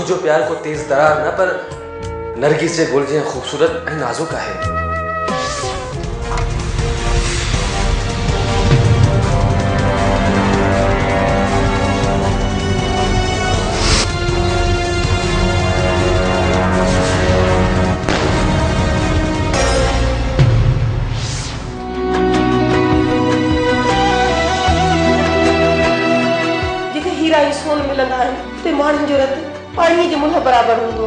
जो प्यार को तेज दरार न पर नरगिस जे गुल जे खूबसूरत ऐं नाजुक आहे। सोन मिलंदा आहिनि ते माण्हुनि जो रत पाणीअ जे मुल्ह बराबरि हूंदो।